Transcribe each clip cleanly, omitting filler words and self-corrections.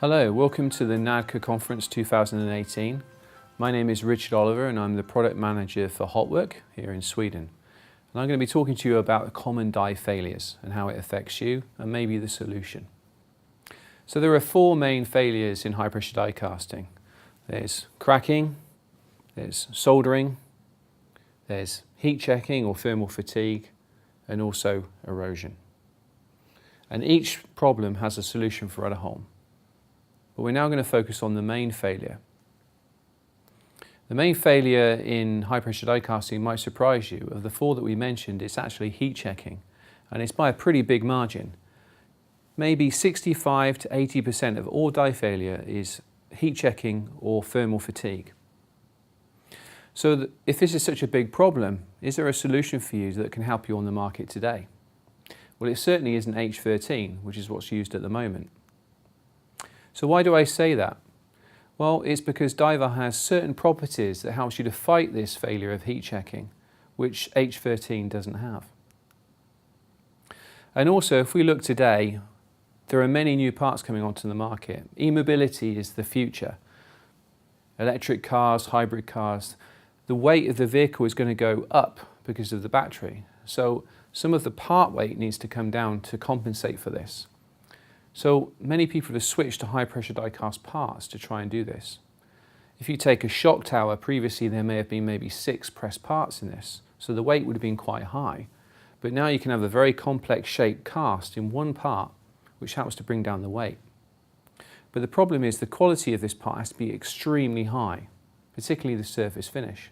Hello, welcome to the NADCA Conference 2018. My name is Richard Oliver and I'm the Product Manager for Hotwork here in Sweden. And I'm going to be talking to you about common die failures and how it affects you and maybe the solution. So there are four main failures in high pressure die casting. There's cracking, there's soldering, there's heat checking or thermal fatigue, and also erosion. And each problem has a solution for Uddeholm. But we're now going to focus on the main failure. The main failure in high pressure die casting might surprise you. Of the four that we mentioned, it's actually heat checking, and it's by a pretty big margin. Maybe 65 to 80% of all die failure is heat checking or thermal fatigue. So if this is such a big problem, is there a solution for you that can help you on the market today? Well, it certainly isn't H13, which is what's used at the moment. So why do I say that? Well, it's because DIVAR has certain properties that helps you to fight this failure of heat checking, which H13 doesn't have. And also, if we look today, there are many new parts coming onto the market. E-mobility is the future. Electric cars, hybrid cars, the weight of the vehicle is going to go up because of the battery. So some of the part weight needs to come down to compensate for this. So many people have switched to high pressure die cast parts to try and do this. If you take a shock tower, previously there may have been maybe 6 pressed parts in this, so the weight would have been quite high. But now you can have a very complex shape cast in one part, which helps to bring down the weight. But the problem is the quality of this part has to be extremely high, particularly the surface finish.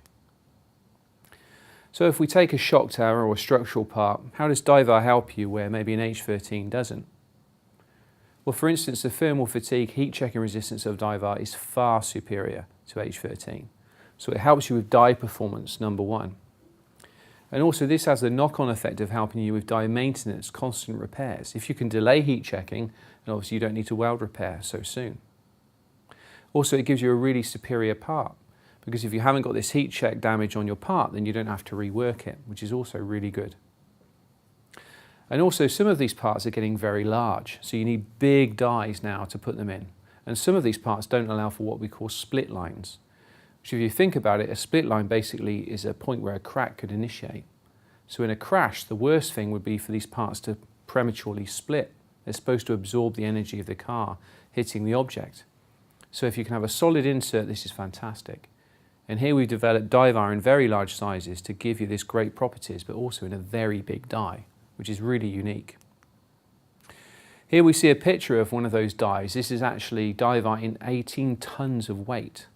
So if we take a shock tower or a structural part, how does DIVAR help you where maybe an H13 doesn't? Well, for instance, the thermal fatigue heat checking resistance of DIVAR is far superior to H13. So it helps you with die performance, number one. And also this has the knock-on effect of helping you with die maintenance, constant repairs. If you can delay heat checking, then obviously you don't need to weld repair so soon. Also, it gives you a really superior part, because if you haven't got this heat check damage on your part, then you don't have to rework it, which is also really good. And also some of these parts are getting very large, so you need big dies now to put them in. And some of these parts don't allow for what we call split lines, which if you think about it, a split line basically is a point where a crack could initiate. So in a crash, the worst thing would be for these parts to prematurely split. They're supposed to absorb the energy of the car hitting the object. So if you can have a solid insert, this is fantastic. And here we've developed DIVAR in very large sizes to give you this great properties, but also in a very big die, which is really unique. Here we see a picture of one of those dies. This is actually DIVAR in 18 tons of weight.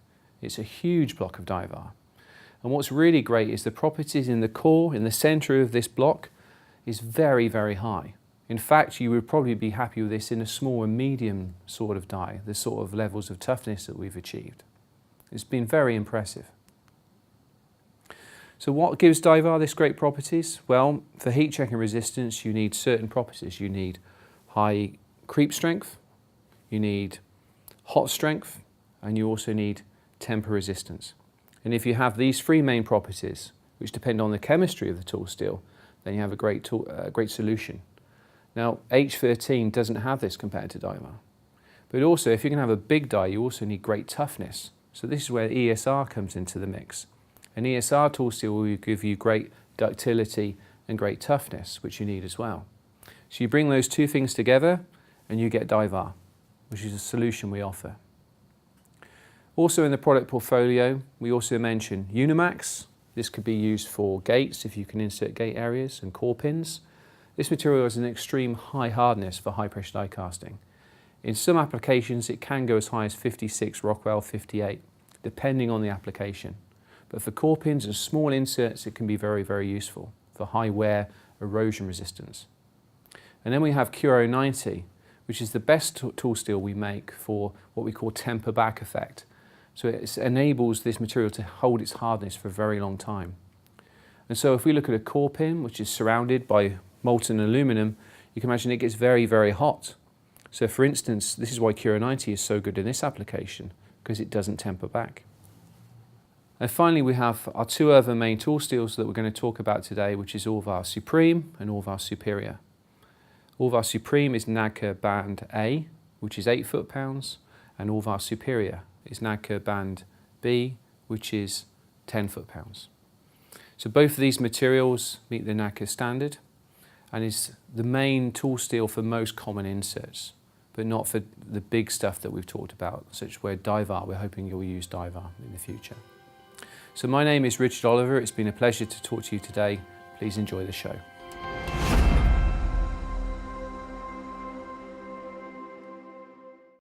It's a huge block of DIVAR. And what's really great is the properties in the core, in the center of this block, is very, very high. In fact, you would probably be happy with this in a small and medium sort of die, the sort of levels of toughness that we've achieved. It's been very impressive. So what gives DIVAR this great properties? Well, for heat checking resistance, you need certain properties. You need high creep strength, you need hot strength, and you also need temper resistance. And if you have these three main properties, which depend on the chemistry of the tool steel, then you have a great solution. Now, H13 doesn't have this compared to DIVAR. But also, if you can have a big die, you also need great toughness. So this is where ESR comes into the mix. An ESR tool steel will give you great ductility and great toughness, which you need as well. So you bring those two things together and you get DIVAR, which is a solution we offer. Also in the product portfolio, we also mention Unimax. This could be used for gates, if you can insert gate areas, and core pins. This material has an extreme high hardness for high pressure die casting. In some applications, it can go as high as 56, Rockwell 58, depending on the application. But for core pins and small inserts, it can be very, very useful for high wear, erosion resistance. And then we have Q90, which is the best tool steel we make for what we call temper back effect. So it enables this material to hold its hardness for a very long time. And so if we look at a core pin, which is surrounded by molten aluminum, you can imagine it gets very, very hot. So for instance, this is why Q90 is so good in this application, because it doesn't temper back. And finally, we have our two other main tool steels that we're going to talk about today, which is Orvar Supreme and Orvar Superior. Orvar Supreme is NADCA Band A, which is 8 foot-pounds, and Orvar Superior is NAGCA band B, which is 10 foot-pounds. So both of these materials meet the NAGCA standard and is the main tool steel for most common inserts, but not for the big stuff that we've talked about, such as where Divar, we're hoping you'll use Divar in the future. So my name is Richard Oliver. It's been a pleasure to talk to you today. Please enjoy the show.